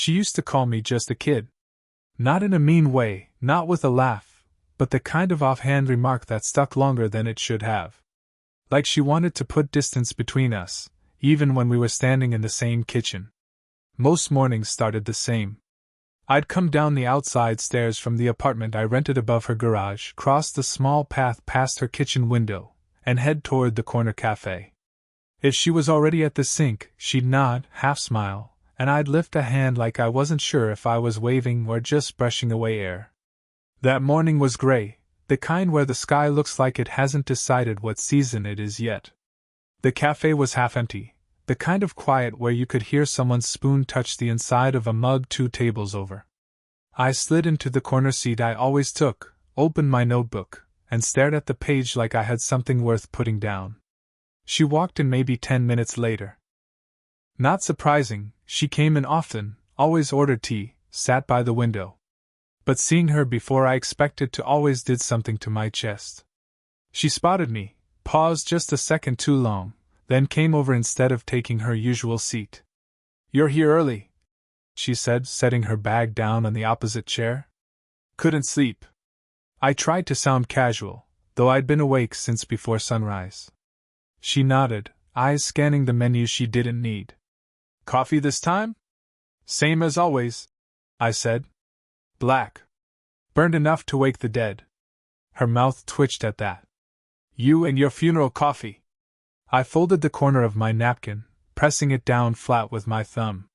She used to call me just a kid. Not in a mean way, not with a laugh, but the kind of offhand remark that stuck longer than it should have. Like she wanted to put distance between us, even when we were standing in the same kitchen. Most mornings started the same. I'd come down the outside stairs from the apartment I rented above her garage, cross the small path past her kitchen window, and head toward the corner cafe. If she was already at the sink, she'd nod, half-smile, and I'd lift a hand like I wasn't sure if I was waving or just brushing away air. That morning was gray, the kind where the sky looks like it hasn't decided what season it is yet. The cafe was half empty, the kind of quiet where you could hear someone's spoon touch the inside of a mug 2 tables over. I slid into the corner seat I always took, opened my notebook, and stared at the page like I had something worth putting down. She walked in maybe 10 minutes later. Not surprising, she came in often, always ordered tea, sat by the window. But seeing her before I expected to always did something to my chest. She spotted me, paused just a second too long, then came over instead of taking her usual seat. "You're here early," she said, setting her bag down on the opposite chair. "Couldn't sleep." I tried to sound casual, though I'd been awake since before sunrise. She nodded, eyes scanning the menu she didn't need. "Coffee this time?" "Same as always," I said. "Black. Burned enough to wake the dead." Her mouth twitched at that. "You and your funeral coffee." I folded the corner of my napkin, pressing it down flat with my thumb.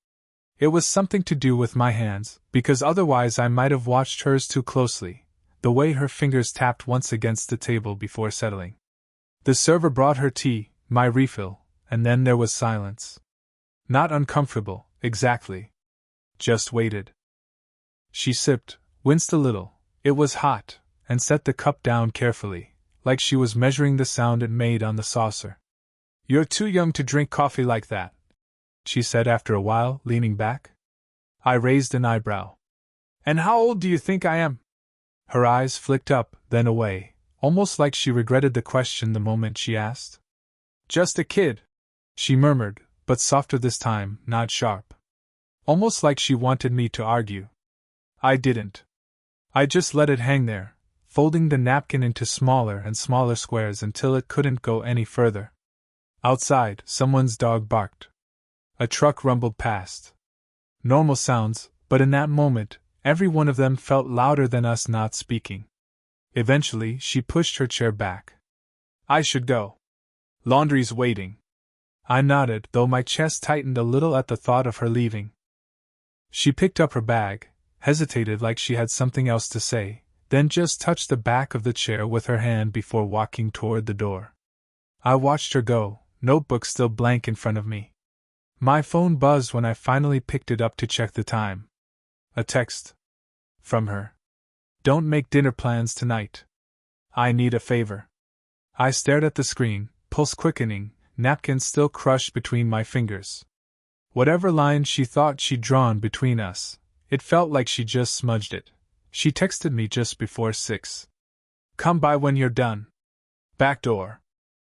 It was something to do with my hands, because otherwise I might have watched hers too closely, the way her fingers tapped once against the table before settling. The server brought her tea, my refill, and then there was silence. Not uncomfortable, exactly. Just waited. She sipped, winced a little, it was hot, and set the cup down carefully, like she was measuring the sound it made on the saucer. "You're too young to drink coffee like that," she said after a while, leaning back. I raised an eyebrow. "And how old do you think I am?" Her eyes flicked up, then away, almost like she regretted the question the moment she asked. "Just a kid," she murmured, but softer this time, not sharp. Almost like she wanted me to argue. I didn't. I just let it hang there, folding the napkin into smaller and smaller squares until it couldn't go any further. Outside, someone's dog barked. A truck rumbled past. Normal sounds, but in that moment, every one of them felt louder than us not speaking. Eventually, she pushed her chair back. "I should go. Laundry's waiting." I nodded, though my chest tightened a little at the thought of her leaving. She picked up her bag, hesitated like she had something else to say, then just touched the back of the chair with her hand before walking toward the door. I watched her go, notebook still blank in front of me. My phone buzzed when I finally picked it up to check the time. A text. From her. "Don't make dinner plans tonight. I need a favor." I stared at the screen, pulse quickening, napkin still crushed between my fingers. Whatever line she thought she'd drawn between us, it felt like she just smudged it. She texted me just before 6. "Come by when you're done. Back door."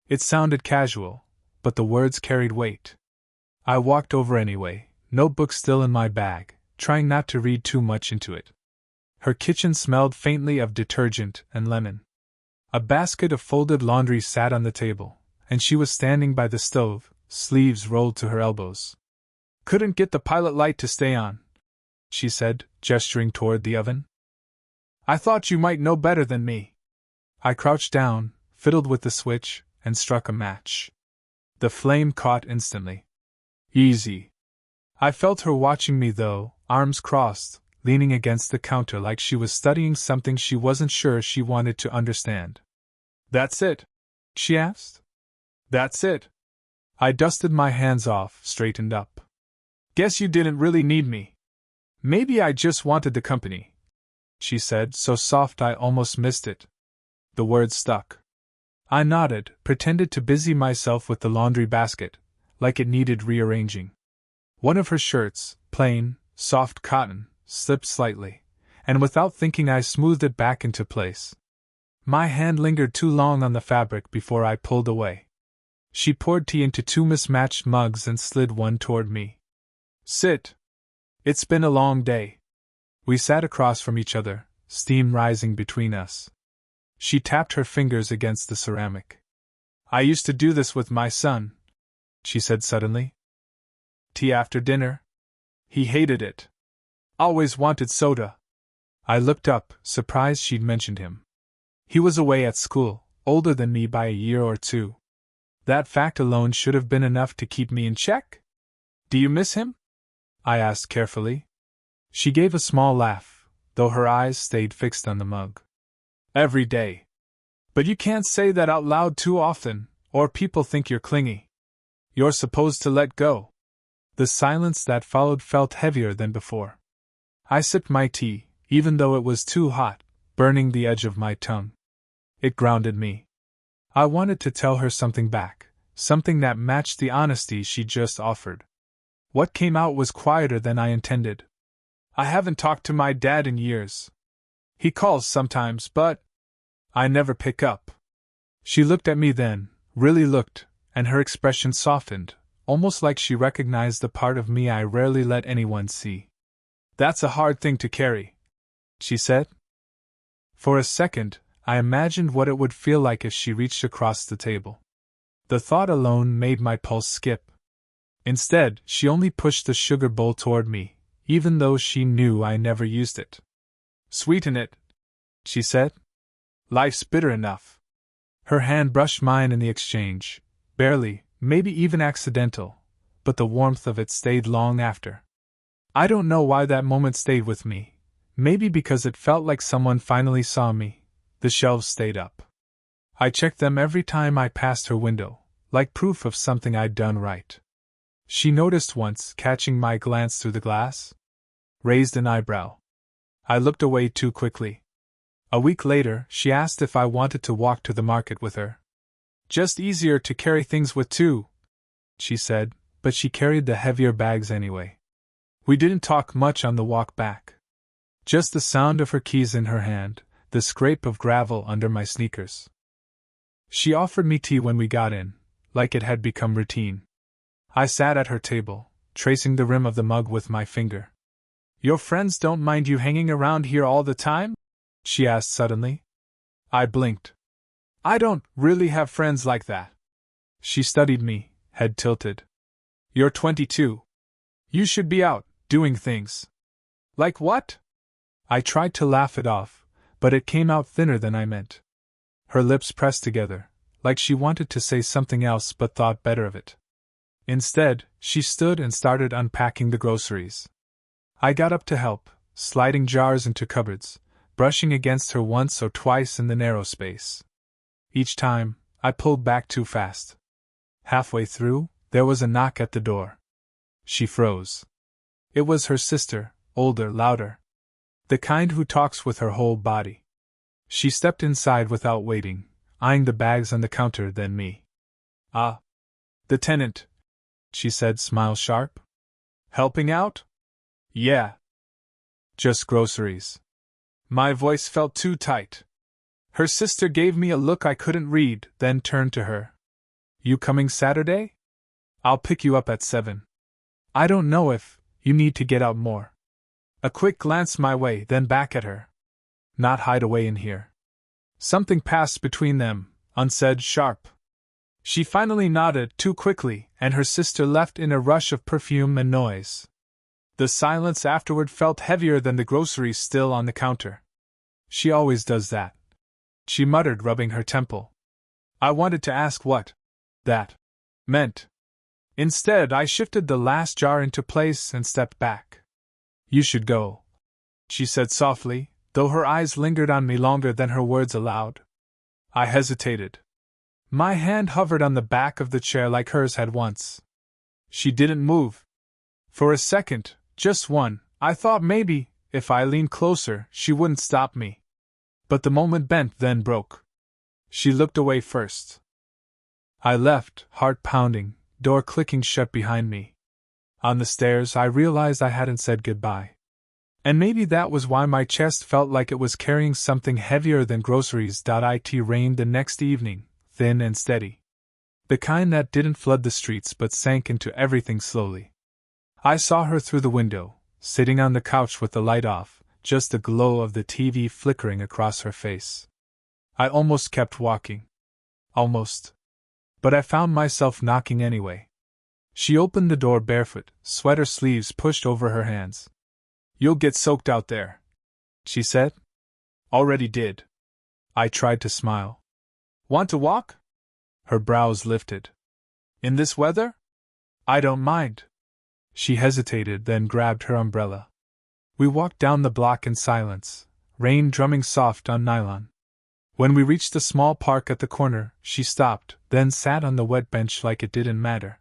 It sounded casual, but the words carried weight. I walked over anyway, notebook still in my bag, trying not to read too much into it. Her kitchen smelled faintly of detergent and lemon. A basket of folded laundry sat on the table, and she was standing by the stove, sleeves rolled to her elbows. "Couldn't get the pilot light to stay on," she said, gesturing toward the oven. "I thought you might know better than me." I crouched down, fiddled with the switch, and struck a match. The flame caught instantly. "Easy." I felt her watching me though, arms crossed, leaning against the counter like she was studying something she wasn't sure she wanted to understand. "That's it?" she asked. "That's it." I dusted my hands off, straightened up. "Guess you didn't really need me. Maybe I just wanted the company," she said, so soft I almost missed it. The words stuck. I nodded, pretended to busy myself with the laundry basket, like it needed rearranging. One of her shirts, plain, soft cotton, slipped slightly, and without thinking I smoothed it back into place. My hand lingered too long on the fabric before I pulled away. She poured tea into 2 mismatched mugs and slid one toward me. "Sit." It's been a long day. We sat across from each other, steam rising between us. She tapped her fingers against the ceramic. I used to do this with my son, she said suddenly. Tea after dinner? He hated it. Always wanted soda. I looked up, surprised she'd mentioned him. He was away at school, older than me by a year or two. That fact alone should have been enough to keep me in check. Do you miss him? I asked carefully. She gave a small laugh, though her eyes stayed fixed on the mug. Every day. But you can't say that out loud too often, or people think you're clingy. You're supposed to let go. The silence that followed felt heavier than before. I sipped my tea, even though it was too hot, burning the edge of my tongue. It grounded me. I wanted to tell her something back, something that matched the honesty she just offered. What came out was quieter than I intended. I haven't talked to my dad in years. He calls sometimes, but I never pick up. She looked at me then, really looked, and her expression softened, almost like she recognized the part of me I rarely let anyone see. That's a hard thing to carry, she said. For a second, I imagined what it would feel like if she reached across the table. The thought alone made my pulse skip. Instead, she only pushed the sugar bowl toward me, even though she knew I never used it. Sweeten it, she said. Life's bitter enough. Her hand brushed mine in the exchange, barely, maybe even accidental, but the warmth of it stayed long after. I don't know why that moment stayed with me, maybe because it felt like someone finally saw me. The shelves stayed up. I checked them every time I passed her window, like proof of something I'd done right. She noticed once, catching my glance through the glass. Raised an eyebrow. I looked away too quickly. A week later, she asked if I wanted to walk to the market with her. Just easier to carry things with too, she said, but she carried the heavier bags anyway. We didn't talk much on the walk back. Just the sound of her keys in her hand, the scrape of gravel under my sneakers. She offered me tea when we got in, like it had become routine. I sat at her table, tracing the rim of the mug with my finger. Your friends don't mind you hanging around here all the time? She asked suddenly. I blinked. I don't really have friends like that. She studied me, head tilted. You're 22. You should be out, doing things. Like what? I tried to laugh it off, but it came out thinner than I meant. Her lips pressed together, like she wanted to say something else but thought better of it. Instead, she stood and started unpacking the groceries. I got up to help, sliding jars into cupboards, brushing against her once or twice in the narrow space. Each time, I pulled back too fast. Halfway through, there was a knock at the door. She froze. It was her sister, older, louder. The kind who talks with her whole body. She stepped inside without waiting, eyeing the bags on the counter, then me. Ah. The tenant, she said, smile sharp. Helping out? Yeah. Just groceries. My voice felt too tight. Her sister gave me a look I couldn't read, then turned to her. You coming Saturday? I'll pick you up at 7. I don't know if you need to get out more. A quick glance my way, then back at her. Not hide away in here. Something passed between them, unsaid, sharp. She finally nodded too quickly, and her sister left in a rush of perfume and noise. The silence afterward felt heavier than the groceries still on the counter. She always does that, she muttered, rubbing her temple. I wanted to ask what that meant. Instead, I shifted the last jar into place and stepped back. You should go, she said softly, though her eyes lingered on me longer than her words allowed. I hesitated. My hand hovered on the back of the chair like hers had once. She didn't move. For a second, just one, I thought maybe, if I leaned closer, she wouldn't stop me. But the moment bent, then broke. She looked away first. I left, heart pounding, door clicking shut behind me. On the stairs, I realized I hadn't said goodbye. And maybe that was why my chest felt like it was carrying something heavier than groceries. It rained the next evening, thin and steady. The kind that didn't flood the streets but sank into everything slowly. I saw her through the window, sitting on the couch with the light off, just the glow of the TV flickering across her face. I almost kept walking. Almost. But I found myself knocking anyway. She opened the door barefoot, sweater sleeves pushed over her hands. "You'll get soaked out there," she said. "Already did." I tried to smile. "Want to walk?" Her brows lifted. "In this weather?" "I don't mind." She hesitated, then grabbed her umbrella. We walked down the block in silence, rain drumming soft on nylon. When we reached a small park at the corner, she stopped, then sat on the wet bench like it didn't matter.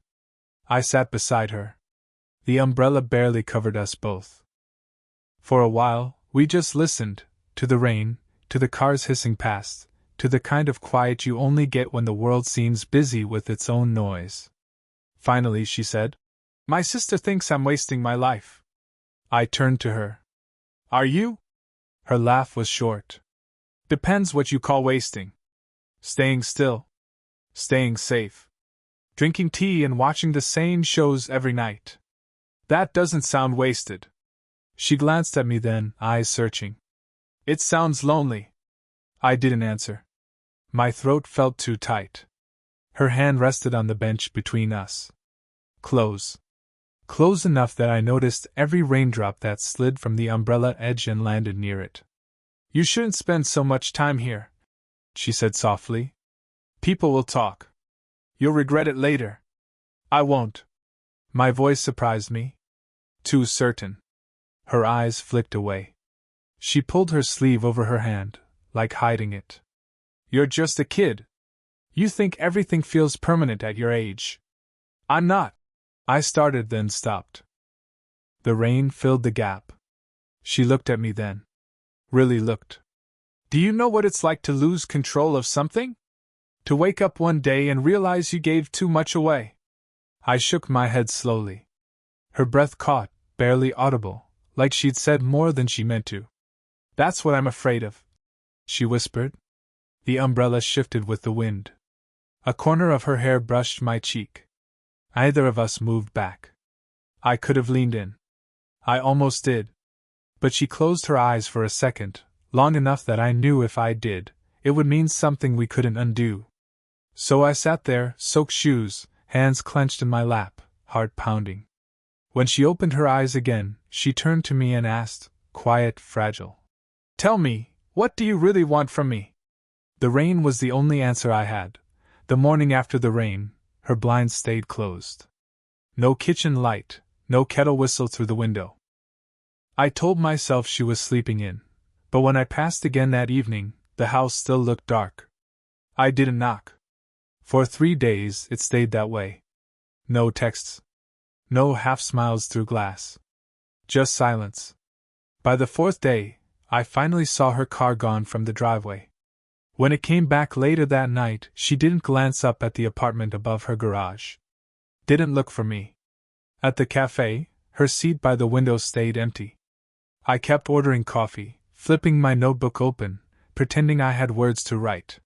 I sat beside her. The umbrella barely covered us both. For a while, we just listened, to the rain, to the cars hissing past, to the kind of quiet you only get when the world seems busy with its own noise. Finally, she said, "My sister thinks I'm wasting my life." I turned to her. "Are you?" Her laugh was short. "Depends what you call wasting. Staying still. Staying safe. Drinking tea and watching the same shows every night. That doesn't sound wasted." She glanced at me then, eyes searching. "It sounds lonely." I didn't answer. My throat felt too tight. Her hand rested on the bench between us. Close. Close enough that I noticed every raindrop that slid from the umbrella edge and landed near it. "You shouldn't spend so much time here," she said softly. "People will talk. You'll regret it later." "I won't." My voice surprised me. Too certain. Her eyes flicked away. She pulled her sleeve over her hand, like hiding it. "You're just a kid. You think everything feels permanent at your age. I'm not." I started, then stopped. The rain filled the gap. She looked at me then. Really looked. "Do you know what it's like to lose control of something? To wake up one day and realize you gave too much away?" I shook my head slowly. Her breath caught, barely audible, like she'd said more than she meant to. "That's what I'm afraid of," she whispered. The umbrella shifted with the wind. A corner of her hair brushed my cheek. Neither of us moved back. I could have leaned in. I almost did. But she closed her eyes for a second, long enough that I knew if I did, it would mean something we couldn't undo. So I sat there, soaked shoes, hands clenched in my lap, heart pounding. When she opened her eyes again, she turned to me and asked, quiet, fragile, "Tell me, what do you really want from me?" The rain was the only answer I had. The morning after the rain, her blinds stayed closed. No kitchen light, no kettle whistle through the window. I told myself she was sleeping in, but when I passed again that evening, the house still looked dark. I didn't knock. For 3 days it stayed that way. No texts. No half-smiles through glass. Just silence. By the 4th day, I finally saw her car gone from the driveway. When it came back later that night, she didn't glance up at the apartment above her garage. Didn't look for me. At the cafe, her seat by the window stayed empty. I kept ordering coffee, flipping my notebook open, pretending I had words to write.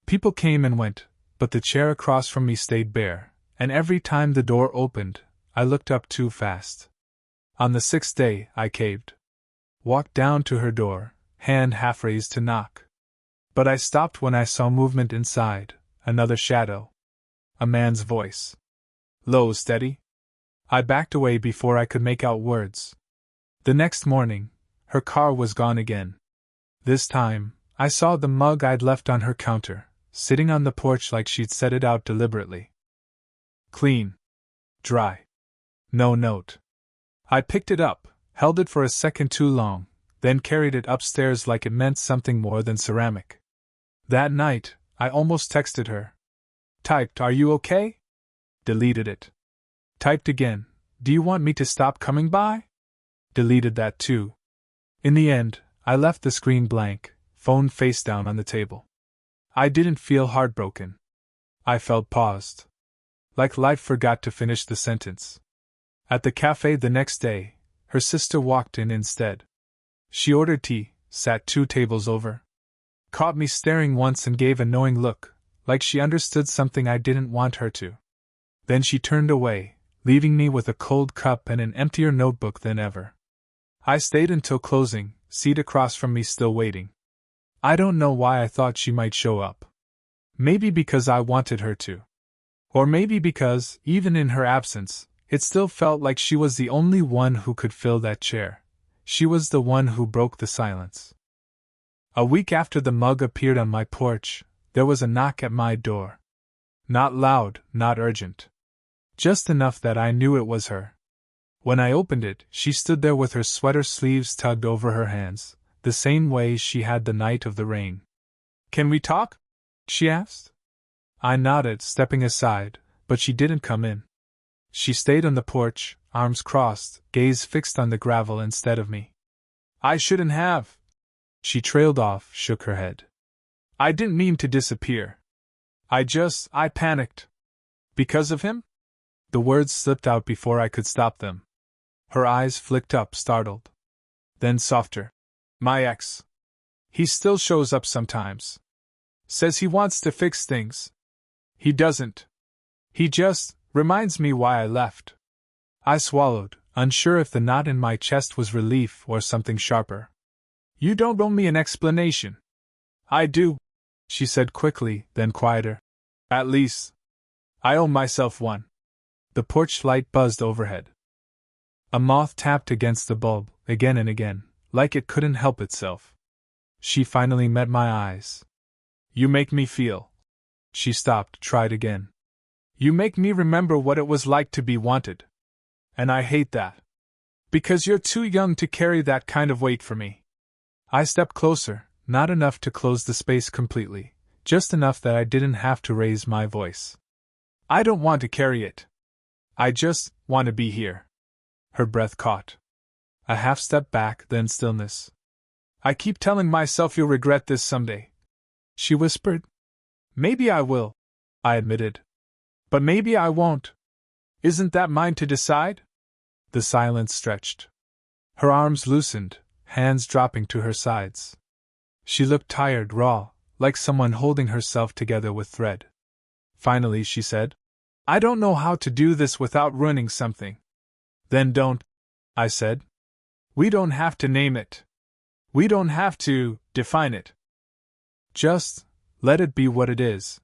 People came and went, but the chair across from me stayed bare, and every time the door opened, I looked up too fast. On the 6th day, I caved. Walked down to her door, hand half raised to knock. But I stopped when I saw movement inside, another shadow. A man's voice. Low, steady. I backed away before I could make out words. The next morning, her car was gone again. This time, I saw the mug I'd left on her counter, sitting on the porch like she'd set it out deliberately. Clean. Dry. No note. I picked it up, held it for a second too long, then carried it upstairs like it meant something more than ceramic. That night, I almost texted her. Typed, "Are you okay?" Deleted it. Typed again, "Do you want me to stop coming by?" Deleted that too. In the end, I left the screen blank, phone face down on the table. I didn't feel heartbroken. I felt paused. Like life forgot to finish the sentence. At the cafe the next day, her sister walked in instead. She ordered tea, sat 2 tables over. Caught me staring once and gave a knowing look, like she understood something I didn't want her to. Then she turned away, leaving me with a cold cup and an emptier notebook than ever. I stayed until closing, seat across from me still waiting. I don't know why I thought she might show up. Maybe because I wanted her to. Or maybe because, even in her absence, it still felt like she was the only one who could fill that chair. She was the one who broke the silence. A week after the mug appeared on my porch, there was a knock at my door. Not loud, not urgent. Just enough that I knew it was her. When I opened it, she stood there with her sweater sleeves tugged over her hands, the same way she had the night of the rain. "Can we talk?" she asked. I nodded, stepping aside, but she didn't come in. She stayed on the porch, arms crossed, gaze fixed on the gravel instead of me. "I shouldn't have." She trailed off, shook her head. "I didn't mean to disappear. I panicked." "Because of him?" The words slipped out before I could stop them. Her eyes flicked up, startled. Then softer. "My ex. He still shows up sometimes. Says he wants to fix things. He doesn't. He just reminds me why I left." I swallowed, unsure if the knot in my chest was relief or something sharper. "You don't owe me an explanation." "I do," she said quickly, then quieter. "At least, I owe myself one." The porch light buzzed overhead. A moth tapped against the bulb, again and again, like it couldn't help itself. She finally met my eyes. "You make me feel." She stopped, tried again. "You make me remember what it was like to be wanted. And I hate that. Because you're too young to carry that kind of weight for me." I stepped closer, not enough to close the space completely, just enough that I didn't have to raise my voice. "I don't want to carry it. I just want to be here." Her breath caught. A half step back, then stillness. "I keep telling myself you'll regret this someday," she whispered. "Maybe I will," I admitted. "But maybe I won't. Isn't that mine to decide?" The silence stretched. Her arms loosened, hands dropping to her sides. She looked tired, raw, like someone holding herself together with thread. Finally she said, "I don't know how to do this without ruining something." "Then don't," I said. "We don't have to name it. We don't have to define it. Just let it be what it is."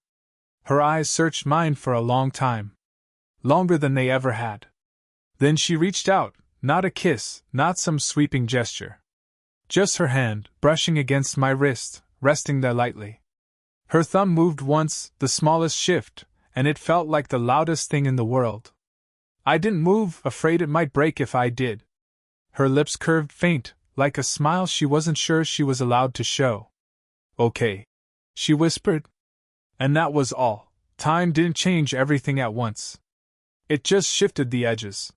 Her eyes searched mine for a long time. Longer than they ever had. Then she reached out, not a kiss, not some sweeping gesture. Just her hand, brushing against my wrist, resting there lightly. Her thumb moved once, the smallest shift, and it felt like the loudest thing in the world. I didn't move, afraid it might break if I did. Her lips curved faint, like a smile she wasn't sure she was allowed to show. "Okay," she whispered. And that was all. Time didn't change everything at once. It just shifted the edges.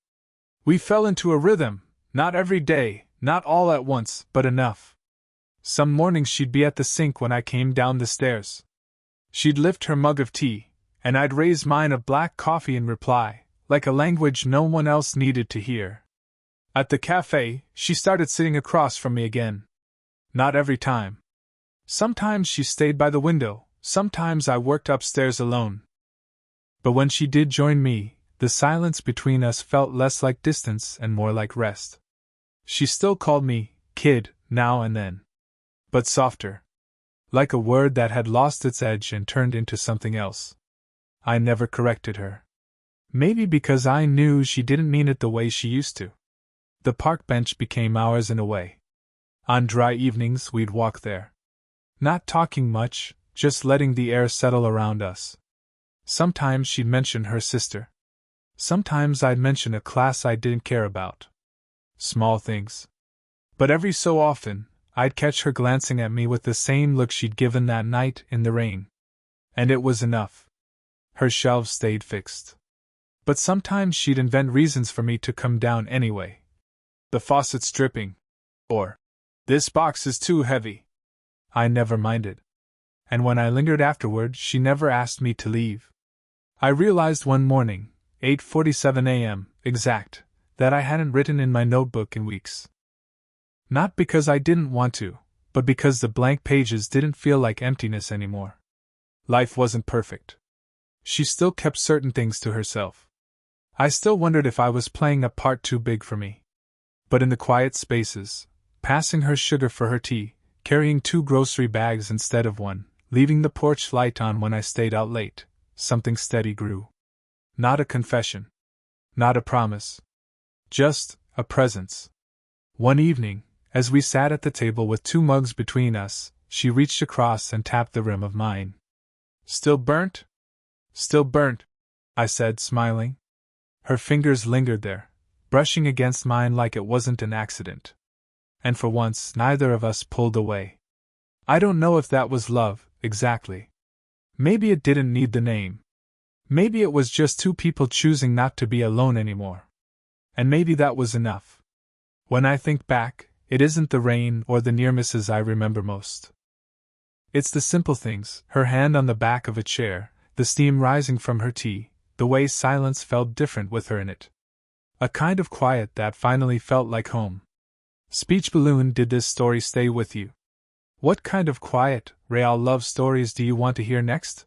We fell into a rhythm, not every day, not all at once, but enough. Some mornings she'd be at the sink when I came down the stairs. She'd lift her mug of tea, and I'd raise mine of black coffee in reply, like a language no one else needed to hear. At the cafe, she started sitting across from me again. Not every time. Sometimes she stayed by the window, sometimes I worked upstairs alone. But when she did join me, the silence between us felt less like distance and more like rest. She still called me kid now and then. But softer. Like a word that had lost its edge and turned into something else. I never corrected her. Maybe because I knew she didn't mean it the way she used to. The park bench became ours in a way. On dry evenings we'd walk there. Not talking much, just letting the air settle around us. Sometimes she'd mention her sister. Sometimes I'd mention a class I didn't care about. Small things. But every so often, I'd catch her glancing at me with the same look she'd given that night in the rain. And it was enough. Her shelves stayed fixed. But sometimes she'd invent reasons for me to come down anyway. "The faucet's dripping." Or, "This box is too heavy." I never minded. And when I lingered afterward, she never asked me to leave. I realized one morning, 8:47 a.m., exact, that I hadn't written in my notebook in weeks. Not because I didn't want to, but because the blank pages didn't feel like emptiness anymore. Life wasn't perfect. She still kept certain things to herself. I still wondered if I was playing a part too big for me. but in the quiet spaces, passing her sugar for her tea, carrying 2 grocery bags instead of 1, leaving the porch light on when I stayed out late, something steady grew. Not a confession. Not a promise. Just a presence. One evening, as we sat at the table with 2 mugs between us, she reached across and tapped the rim of mine. Still burnt? Still burnt, I said, smiling. Her fingers lingered there, brushing against mine like it wasn't an accident. And for once, neither of us pulled away. I don't know if that was love, exactly. Maybe it didn't need the name. Maybe it was just 2 people choosing not to be alone anymore. And maybe that was enough. When I think back, it isn't the rain or the near misses I remember most. It's the simple things, her hand on the back of a chair, the steam rising from her tea, the way silence felt different with her in it. A kind of quiet that finally felt like home. Speech balloon, did this story stay with you? What kind of quiet, real love stories do you want to hear next?